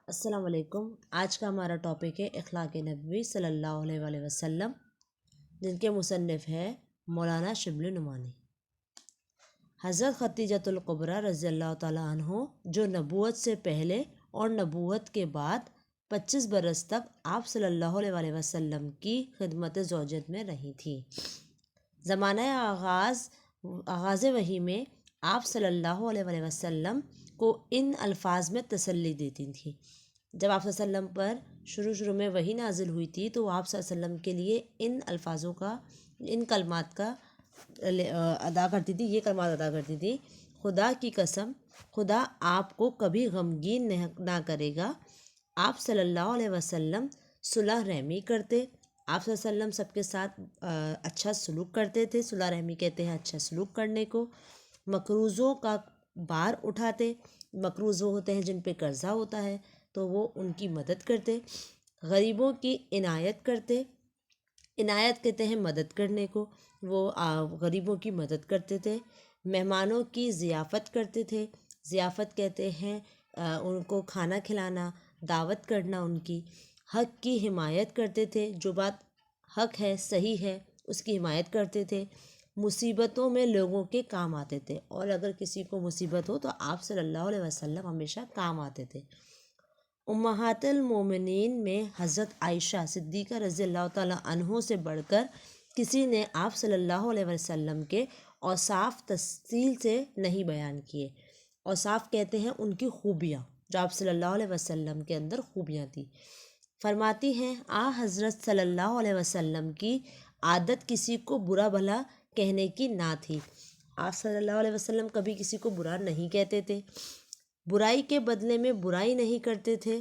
السلام علیکم۔ آج کا ہمارا ٹاپک ہے اخلاق نبوی صلی اللہ علیہ وآلہ وسلم، جن کے مصنف ہے مولانا شبلی نعمانی۔ حضرت خدیجۃ الکبریٰ رضی اللہ تعالیٰ عنہ، جو نبوت سے پہلے اور نبوت کے بعد 25 برس تک آپ صلی اللہ علیہ وآلہ وسلم کی خدمت زوجت میں رہی تھی۔ زمانہ آغاز وحی میں آپ صلی اللہ علیہ وآلہ وسلم کو ان الفاظ میں تسلی دیتی تھیں۔ جب آپ صلی اللہ علیہ وسلم پر شروع میں وحی نازل ہوئی تھی تو آپ صلی اللہ علیہ وسلم کے لیے ان الفاظوں کا، ان کلمات کا ادا کرتی تھی، یہ کلمات ادا کرتی تھی: خدا کی قسم، خدا آپ کو کبھی غمگین نہ کرے گا۔ آپ صلی اللہ علیہ وسلم صلح رحمی کرتے، آپ صلی اللہ علیہ وسلم سب کے ساتھ اچھا سلوک کرتے تھے۔ صلح رحمی کہتے ہیں اچھا سلوک کرنے کو۔ مقروضوں کا بار اٹھاتے، مقروض وہ ہوتے ہیں جن پہ قرضہ ہوتا ہے تو وہ ان کی مدد کرتے۔ غریبوں کی عنایت کرتے، عنایت کہتے ہیں مدد کرنے کو، وہ غریبوں کی مدد کرتے تھے۔ مہمانوں کی ضیافت کرتے تھے، ضیافت کہتے ہیں ان کو کھانا کھلانا، دعوت کرنا ان کی۔ حق کی حمایت کرتے تھے، جو بات حق ہے، صحیح ہے، اس کی حمایت کرتے تھے۔ مصیبتوں میں لوگوں کے کام آتے تھے، اور اگر کسی کو مصیبت ہو تو آپ صلی اللہ علیہ وسلم ہمیشہ کام آتے تھے۔ امہات المومنین میں حضرت عائشہ صدیقہ رضی اللہ تعالیٰ عنہ سے بڑھ کر کسی نے آپ صلی اللہ علیہ وسلم کے اوصاف تفصیل سے نہیں بیان کیے۔ اوصاف کہتے ہیں ان کی خوبیاں، جو آپ صلی اللہ علیہ وسلم کے اندر خوبیاں تھیں۔ فرماتی ہیں حضرت صلی اللہ علیہ وسلم کی عادت کسی کو برا بھلا کہنے کی نہ تھی۔ آپ صلی اللہ علیہ وسلم کبھی کسی کو برا نہیں کہتے تھے، برائی کے بدلے میں برائی نہیں کرتے تھے،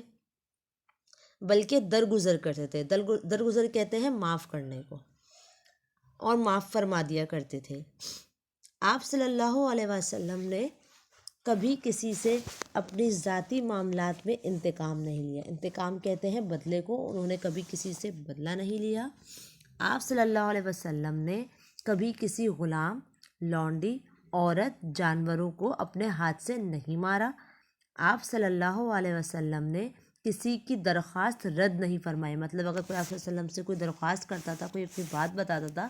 بلکہ درگزر کرتے تھے۔ درگزر کہتے ہیں معاف کرنے کو، اور معاف فرما دیا کرتے تھے۔ آپ صلی اللہ علیہ وسلم نے کبھی کسی سے اپنی ذاتی معاملات میں انتقام نہیں لیا۔ انتقام کہتے ہیں بدلے کو، انہوں نے کبھی کسی سے بدلہ نہیں لیا۔ آپ صلی اللہ علیہ وسلم نے کبھی کسی غلام، لونڈی، عورت، جانوروں کو اپنے ہاتھ سے نہیں مارا۔ آپ صلی اللہ علیہ وسلم نے کسی کی درخواست رد نہیں فرمائی، مطلب اگر کوئی آپ صلی اللہ علیہ وسلم سے کوئی درخواست کرتا تھا، کوئی اپنی بات بتاتا تھا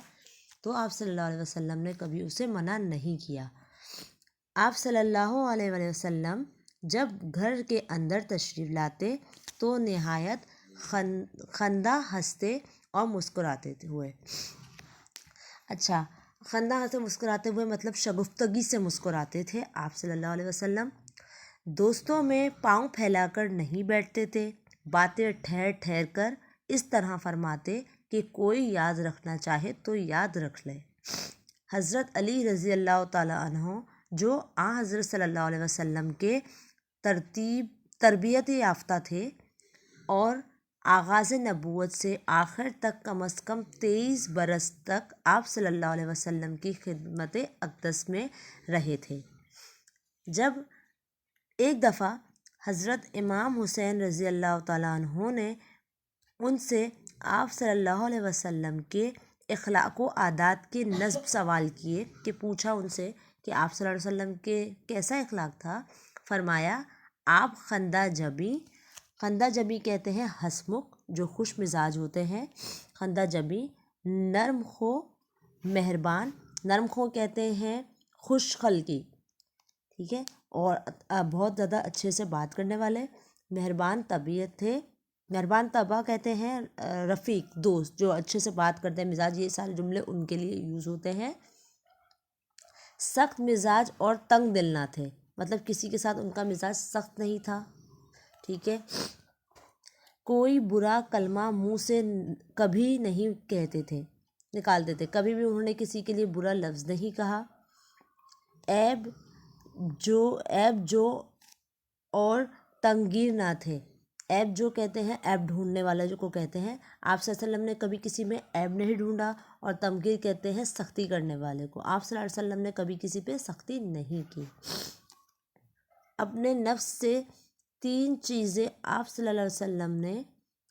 تو آپ صلی اللہ علیہ وسلم نے کبھی اسے منع نہیں کیا۔ آپ صلی اللہ علیہ وسلم جب گھر کے اندر تشریف لاتے تو نہایت خندہ ہنستے اور مسکراتے ہوئے، خندہ ہنستے مسکراتے ہوئے مطلب شگفتگی سے مسکراتے تھے آپ صلی اللہ علیہ وسلم۔ دوستوں میں پاؤں پھیلا کر نہیں بیٹھتے تھے، باتیں ٹھہر ٹھہر کر اس طرح فرماتے کہ کوئی یاد رکھنا چاہے تو یاد رکھ لے۔ حضرت علی رضی اللہ تعالیٰ عنہ، جو حضرت صلی اللہ علیہ وسلم کے تربیت یافتہ تھے اور آغاز نبوت سے آخر تک کم از کم 23 برس تک آپ صلی اللہ علیہ وسلم کی خدمت اقدس میں رہے تھے، جب ایک دفعہ حضرت امام حسین رضی اللہ تعالیٰ عنہ نے ان سے آپ صلی اللہ علیہ وسلم کے اخلاق و عادات کے نصب سوال کیے، کہ پوچھا ان سے کہ آپ صلی اللہ علیہ وسلم کے کیسا اخلاق تھا۔ فرمایا آپ خندہ جبی کہتے ہیں ہسمکھ، جو خوش مزاج ہوتے ہیں، خندہ جبی، نرم خو، مہربان، نرم خو کہتے ہیں خوش خلقی، ٹھیک ہے، اور بہت زیادہ اچھے سے بات کرنے والے، مہربان طبیعت تھے۔ مہربان طبع کہتے ہیں رفیق، دوست، جو اچھے سے بات کرتے ہیں، مزاج، یہ سارے جملے ان کے لیے یوز ہوتے ہیں۔ سخت مزاج اور تنگ دل نہ تھے، مطلب کسی کے ساتھ ان کا مزاج سخت نہیں تھا، ٹھیک ہے۔ کوئی برا کلمہ منہ سے کبھی نہیں نکالتے تھے، کبھی بھی انہوں نے کسی کے لیے برا لفظ نہیں کہا۔ عیب جو اور تنگیر نہ تھے۔ عیب جو کہتے ہیں عیب ڈھونڈنے والا جو کو کہتے ہیں، آپ صلی اللہ علیہ وسلم نے کبھی کسی میں عیب نہیں ڈھونڈا، اور تنگیر کہتے ہیں سختی کرنے والے کو، آپ صلی اللہ علیہ وسلم نے کبھی کسی پہ سختی نہیں کی۔ اپنے نفس سے 3 چیزیں آپ صلی اللہ علیہ وسلم نے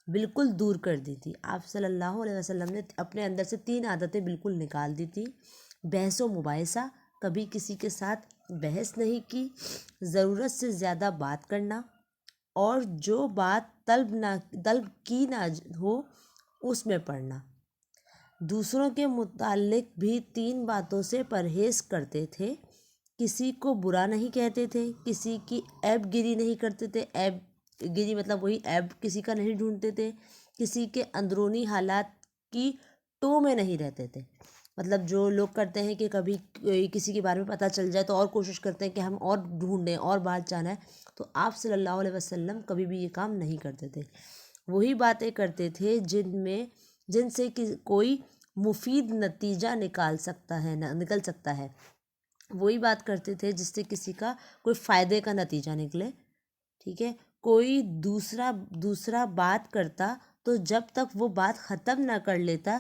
بالکل دور کر دی تھی۔ آپ صلی اللہ علیہ وسلم نے اپنے اندر سے 3 عادتیں بالکل نکال دی تھی: بحث و مباحثہ، کبھی کسی کے ساتھ بحث نہیں کی، ضرورت سے زیادہ بات کرنا، اور جو بات طلب کی نہ ہو اس میں پڑھنا۔ دوسروں کے متعلق بھی 3 باتوں سے پرہیز کرتے تھے، کسی کو برا نہیں کہتے تھے، کسی کی عیب گیری نہیں کرتے تھے، عیب گیری مطلب وہی عیب کسی کا نہیں ڈھونڈتے تھے، کسی کے اندرونی حالات کی ٹو میں نہیں رہتے تھے۔ مطلب جو لوگ کرتے ہیں کہ کبھی کسی کے بارے میں پتہ چل جائے تو اور کوشش کرتے ہیں کہ ہم اور ڈھونڈیں اور بات جانیں، تو آپ صلی اللہ علیہ وسلم کبھی بھی یہ کام نہیں کرتے تھے۔ وہی باتیں کرتے تھے جن سے کوئی مفید نتیجہ نکل سکتا ہے، وہی بات کرتے تھے جس سے کسی کا کوئی فائدے کا نتیجہ نکلے، ٹھیک ہے۔ کوئی دوسرا بات کرتا تو جب تک وہ بات ختم نہ کر لیتا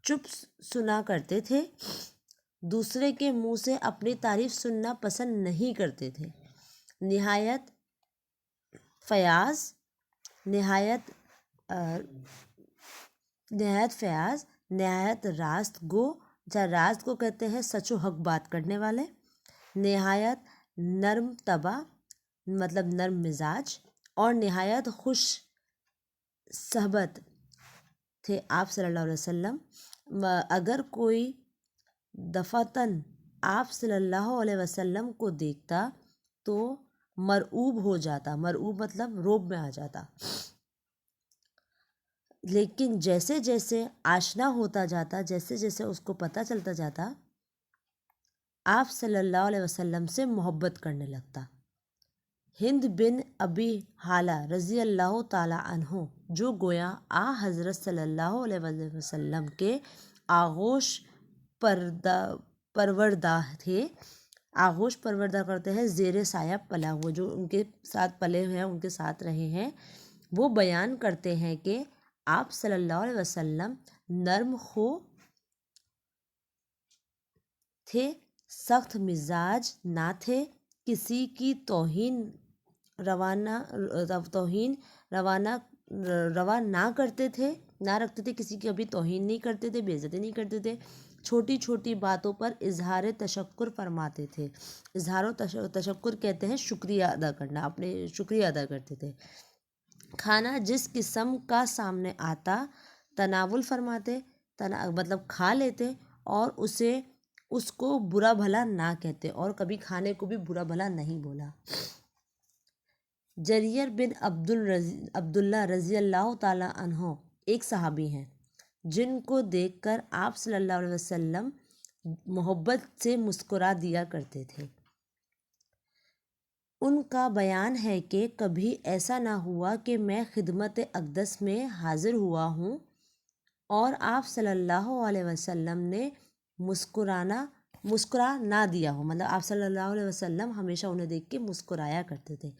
چپ سنا کرتے تھے، دوسرے کے منہ سے اپنی تعریف سننا پسند نہیں کرتے تھے، نہایت فیاض نہایت راست گو کہتے ہیں سچ و حق بات کرنے والے، نہایت نرم طبع مطلب نرم مزاج، اور نہایت خوش صحبت تھے آپ صلی اللہ علیہ وسلم۔ اگر کوئی دفعتاً آپ صلی اللہ علیہ وسلم کو دیکھتا تو مرعوب ہو جاتا، مرعوب مطلب روب میں آ جاتا، لیکن جیسے جیسے آشنا ہوتا جاتا، جیسے جیسے اس کو پتہ چلتا جاتا، آپ صلی اللہ علیہ وسلم سے محبت کرنے لگتا۔ ہند بن ابی حالہ رضی اللہ تعالیٰ عنہ، جو گویا حضرت صلی اللہ علیہ وسلم کے آغوش پروردہ تھے، آغوش پروردہ کرتے ہیں زیر سایہ پلا ہوا، جو ان کے ساتھ پلے ہیں، ان کے ساتھ رہے ہیں، وہ بیان کرتے ہیں کہ آپ صلی اللہ علیہ وسلم نرم خو تھے، سخت مزاج نہ تھے، کسی کی توہین روا نہ کرتے تھے، نہ رکھتے تھے، کسی کی کبھی توہین نہیں کرتے تھے، بے عزتی نہیں کرتے تھے، چھوٹی چھوٹی باتوں پر اظہار تشکر فرماتے تھے۔ اظہار تشکر کہتے ہیں شکریہ ادا کرنا، اپنے شکریہ ادا کرتے تھے۔ کھانا جس قسم کا سامنے آتا تناول فرماتے، مطلب کھا لیتے، اور اس کو برا بھلا نہ کہتے، اور کبھی کھانے کو بھی برا بھلا نہیں بولا۔ جریر بن عبداللہ رضی اللہ تعالیٰ عنہ ایک صحابی ہیں جن کو دیکھ کر آپ صلی اللہ علیہ وسلم محبت سے مسکرا دیا کرتے تھے۔ ان کا بیان ہے کہ کبھی ایسا نہ ہوا کہ میں خدمت اقدس میں حاضر ہوا ہوں اور آپ صلی اللہ علیہ وسلم نے مسکرا نہ دیا ہو، مطلب آپ صلی اللہ علیہ وسلم ہمیشہ انہیں دیکھ کے مسکرایا کرتے تھے۔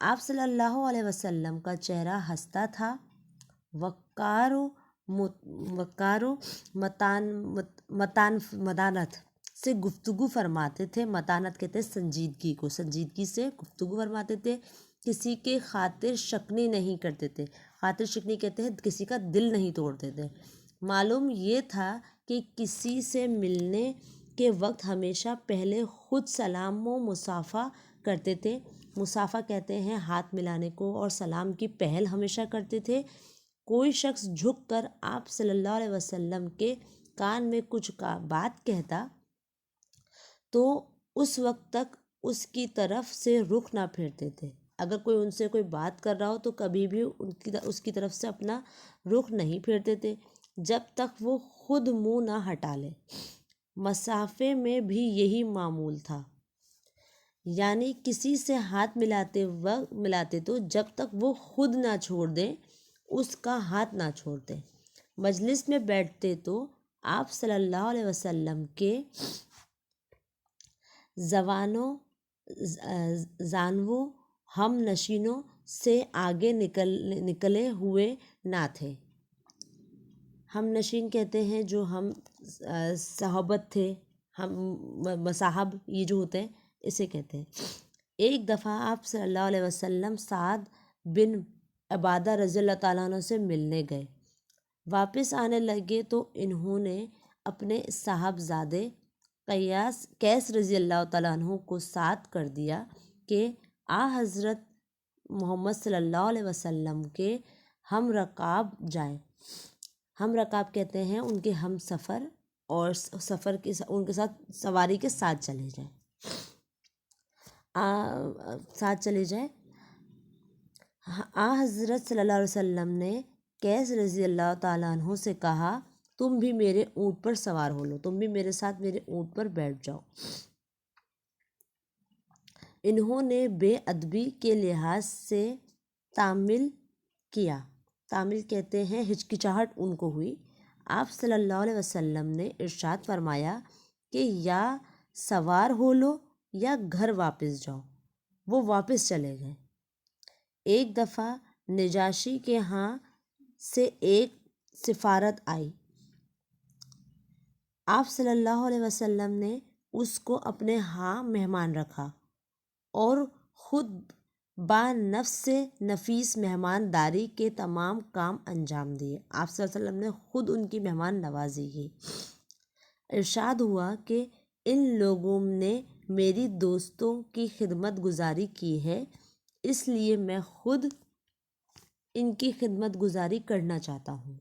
آپ صلی اللہ علیہ وسلم کا چہرہ ہنستا تھا، وقار و متانت سے گفتگو فرماتے تھے، متانت کہتے ہیں سنجیدگی کو، سنجیدگی سے گفتگو فرماتے تھے، کسی کے خاطر شکنی نہیں کرتے تھے، خاطر شکنی کہتے ہیں کسی کا دل نہیں توڑتے تھے۔ معلوم یہ تھا کہ کسی سے ملنے کے وقت ہمیشہ پہلے خود سلام و مصافحہ کرتے تھے، مصافحہ کہتے ہیں ہاتھ ملانے کو، اور سلام کی پہل ہمیشہ کرتے تھے۔ کوئی شخص جھک کر آپ صلی اللہ علیہ وسلم کے کان میں کچھ بات کہتا تو اس وقت تک اس کی طرف سے رخ نہ پھیرتے تھے، اگر کوئی ان سے کوئی بات کر رہا ہو تو کبھی بھی اس کی طرف سے اپنا رخ نہیں پھیرتے تھے جب تک وہ خود منہ نہ ہٹا لے۔ مصافحے میں بھی یہی معمول تھا، یعنی کسی سے ہاتھ ملاتے تو جب تک وہ خود نہ چھوڑ دیں اس کا ہاتھ نہ چھوڑتے۔ مجلس میں بیٹھتے تو آپ صلی اللہ علیہ وسلم کے زانوں ہم نشینوں سے آگے نکلے ہوئے نہ تھے۔ ہم نشین کہتے ہیں جو ہم صحبت تھے، ہم مصاحب یہ جو ہوتے ہیں اسے کہتے ہیں۔ ایک دفعہ آپ صلی اللہ علیہ وسلم سعد بن عبادہ رضی اللہ تعالیٰ عنہ سے ملنے گئے، واپس آنے لگے تو انہوں نے اپنے صاحبزادے قیس رضی اللہ تعالیٰ عنہ کو ساتھ کر دیا کہ حضرت محمد صلی اللہ علیہ وسلم کے ہم رکاب جائیں۔ ہم رکاب کہتے ہیں ان کے ہم سفر، اور سفر کے ان کے ساتھ سواری کے ساتھ چلے جائیں، ساتھ چلے جائیں۔ حضرت صلی اللہ علیہ وسلم نے قیس رضی اللہ تعالیٰ عنہ سے کہا تم بھی میرے اونٹ پر سوار ہو لو، تم بھی میرے ساتھ میرے اونٹ پر بیٹھ جاؤ۔ انہوں نے بے ادبی کے لحاظ سے تعامل کیا، تعامل کہتے ہیں ہچکچاہٹ ان کو ہوئی۔ آپ صلی اللہ علیہ وسلم نے ارشاد فرمایا کہ یا سوار ہو لو یا گھر واپس جاؤ۔ وہ واپس چلے گئے۔ ایک دفعہ نجاشی کے ہاں سے ایک سفارت آئی، آپ صلی اللہ علیہ وسلم نے اس کو اپنے ہاں مہمان رکھا اور خود با نفس نفیس مہمانداری کے تمام کام انجام دیے۔ آپ صلی اللہ علیہ وسلم نے خود ان کی مہمان نوازی کی۔ ارشاد ہوا کہ ان لوگوں نے میری دوستوں کی خدمت گزاری کی ہے، اس لیے میں خود ان کی خدمت گزاری کرنا چاہتا ہوں۔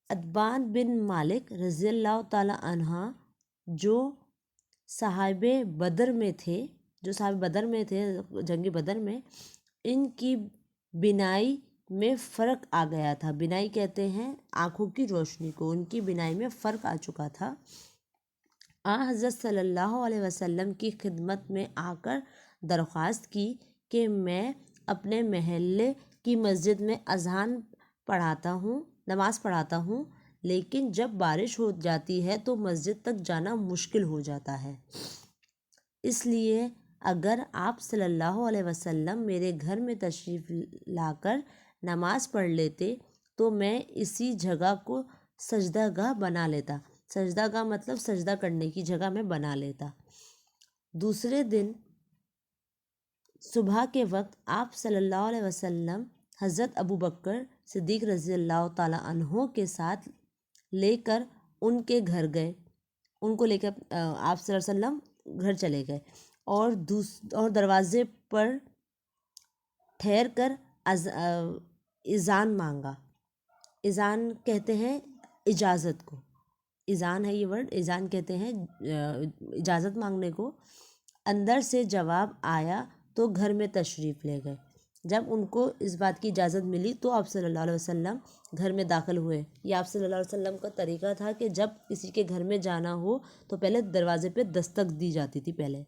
عتبان بن مالک رضی اللہ تعالیٰ عنہ جو صحابہ بدر میں تھے، جنگ بدر میں، ان کی بینائی میں فرق آ گیا تھا۔ بینائی کہتے ہیں آنکھوں کی روشنی کو، ان کی بینائی میں فرق آ چکا تھا۔ حضرت صلی اللہ علیہ وسلم کی خدمت میں آ کر درخواست کی کہ میں اپنے محلے کی مسجد میں نماز پڑھاتا ہوں، لیکن جب بارش ہو جاتی ہے تو مسجد تک جانا مشکل ہو جاتا ہے، اس لیے اگر آپ صلی اللہ علیہ وسلم میرے گھر میں تشریف لا کر نماز پڑھ لیتے تو میں اسی جگہ کو سجدہ گاہ بنا لیتا۔ سجدہ گاہ مطلب سجدہ کرنے کی جگہ میں بنا لیتا۔ دوسرے دن صبح کے وقت آپ صلی اللہ علیہ وسلم حضرت ابو بکر صدیق رضی اللہ تعالیٰ عنہ کے ساتھ لے کر ان کے گھر گئے، ان کو لے کر آپ صلی اللہ علیہ وسلم گھر چلے گئے اور دروازے پر ٹھہر کر اذان مانگا۔ اذان کہتے ہیں اجازت کو، اذان ہے یہ ورڈ، اذان کہتے ہیں اجازت مانگنے کو۔ اندر سے جواب آیا تو گھر میں تشریف لے گئے۔ جب ان کو اس بات کی اجازت ملی تو آپ صلی اللہ علیہ وسلم گھر میں داخل ہوئے۔ یہ آپ صلی اللہ علیہ وسلم کا طریقہ تھا کہ جب کسی کے گھر میں جانا ہو تو پہلے دروازے پہ دستک دی جاتی تھی پہلے،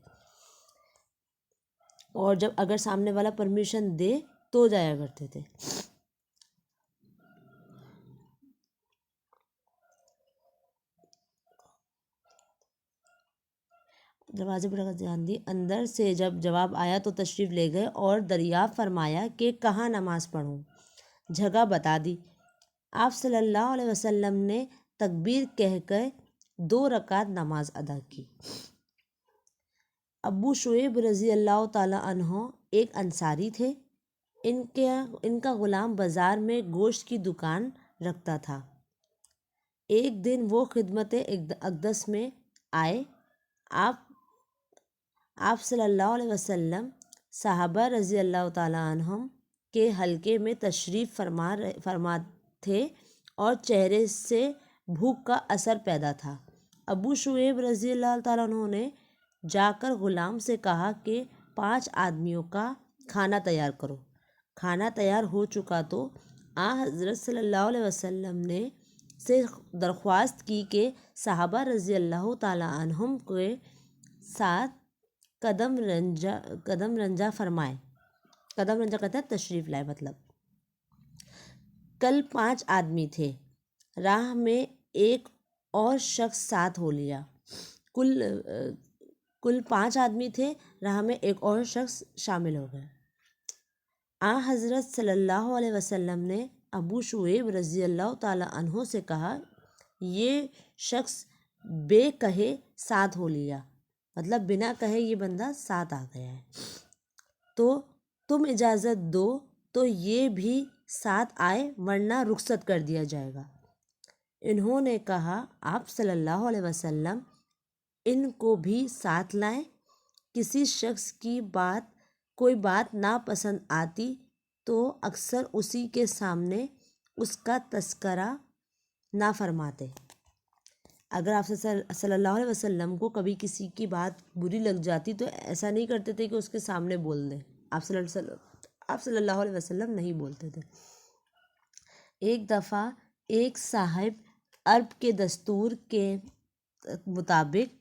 اور جب اگر سامنے والا پرمیشن دے تو جایا کرتے تھے۔ دروازے پر دھیان دی، اندر سے جب جواب آیا تو تشریف لے گئے اور دریافت فرمایا کہ کہاں نماز پڑھوں، جگہ بتا دی۔ آپ صلی اللہ علیہ وسلم نے تکبیر کہہ کر 2 رکعت نماز ادا کی۔ ابو شعیب رضی اللہ تعالیٰ عنہ ایک انصاری تھے۔ ان کا غلام بازار میں گوشت کی دکان رکھتا تھا۔ ایک دن وہ خدمت اقدس میں آئے۔ آپ صلی اللہ علیہ وسلم صحابہ رضی اللہ تعالیٰ عنہم کے حلقے میں تشریف فرما تھے اور چہرے سے بھوک کا اثر پیدا تھا۔ ابو شعیب رضی اللہ تعالیٰ عنہ نے جا کر غلام سے کہا کہ 5 آدمیوں کا کھانا تیار کرو۔ کھانا تیار ہو چکا تو حضرت صلی اللہ علیہ وسلم نے سے درخواست کی کہ صحابہ رضی اللہ تعالیٰ عنہم کے ساتھ قدم رنجہ فرمائے۔ قدم رنجہ کہتے ہیں تشریف لائے، مطلب کل 5 آدمی تھے، راہ میں ایک اور شخص ساتھ ہو لیا۔ کل 5 آدمی تھے، راہ میں ایک اور شخص شامل ہو گئے۔ حضرت صلی اللہ علیہ وسلم نے ابو شعیب رضی اللہ تعالیٰ عنہ سے کہا یہ شخص بے کہے ساتھ ہو لیا، مطلب بنا کہے یہ بندہ ساتھ آ گیا ہے، تو تم اجازت دو تو یہ بھی ساتھ آئے ورنہ رخصت کر دیا جائے گا۔ انہوں نے کہا آپ صلی اللہ علیہ وسلم ان کو بھی ساتھ لائیں۔ کسی شخص کی بات کوئی بات ناپسند آتی تو اکثر اسی کے سامنے اس کا تذکرہ نہ فرماتے۔ اگر آپ صلی اللہ علیہ وسلم کو کبھی کسی کی بات بری لگ جاتی تو ایسا نہیں کرتے تھے کہ اس کے سامنے بول دیں، آپ صلی اللہ علیہ وسلم نہیں بولتے تھے۔ ایک دفعہ ایک صاحب عرب کے دستور کے مطابق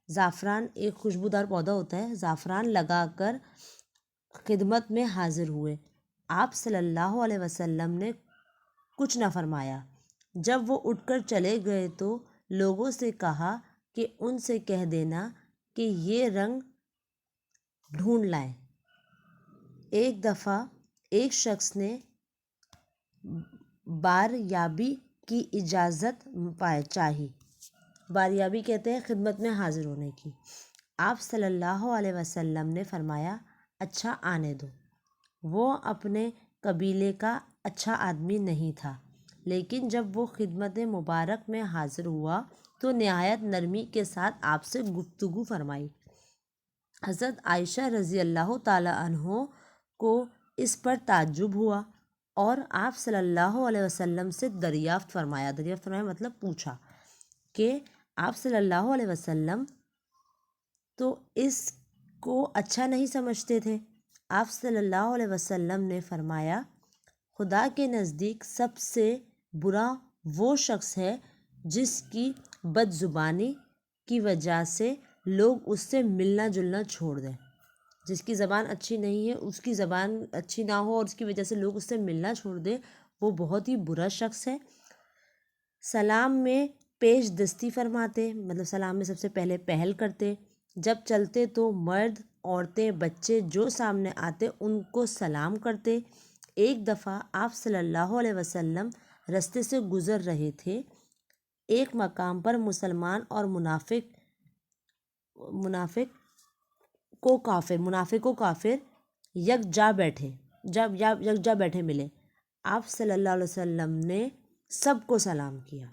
زعفران ایک خوشبودار پودا ہوتا ہے، زعفران لگا کر خدمت میں حاضر ہوئے۔ آپ صلی اللہ علیہ وسلم نے کچھ نہ فرمایا۔ جب وہ اٹھ کر چلے گئے تو لوگوں سے کہا کہ ان سے کہہ دینا کہ یہ رنگ ڈھونڈ لائیں۔ ایک دفعہ ایک شخص نے باریابی کی اجازت چاہی۔ باریابی کہتے ہیں خدمت میں حاضر ہونے کی۔ آپ صلی اللہ علیہ وسلم نے فرمایا اچھا آنے دو۔ وہ اپنے قبیلے کا اچھا آدمی نہیں تھا، لیکن جب وہ خدمت مبارک میں حاضر ہوا تو نہایت نرمی کے ساتھ آپ سے گفتگو فرمائی۔ حضرت عائشہ رضی اللہ تعالی عنہ کو اس پر تعجب ہوا اور آپ صلی اللہ علیہ وسلم سے دریافت فرمایا مطلب پوچھا کہ آپ صلی اللہ علیہ وسلم تو اس کو اچھا نہیں سمجھتے تھے۔ آپ صلی اللہ علیہ وسلم نے فرمایا خدا کے نزدیک سب سے برا وہ شخص ہے جس کی بد زبانی کی وجہ سے لوگ اس سے ملنا جلنا چھوڑ دیں۔ جس کی زبان اچھی نہیں ہے، اس کی زبان اچھی نہ ہو اور اس کی وجہ سے لوگ اس سے ملنا چھوڑ دیں، وہ بہت ہی برا شخص ہے۔ سلام میں پیش دستی فرماتے، مطلب سلام میں سب سے پہلے پہل کرتے۔ جب چلتے تو مرد، عورتیں، بچے جو سامنے آتے ان کو سلام کرتے۔ ایک دفعہ آپ صلی اللہ علیہ وسلم رستے سے گزر رہے تھے۔ ایک مقام پر مسلمان اور منافق و کافر یکجا بیٹھے ملے۔ آپ صلی اللہ علیہ وسلم نے سب کو سلام کیا۔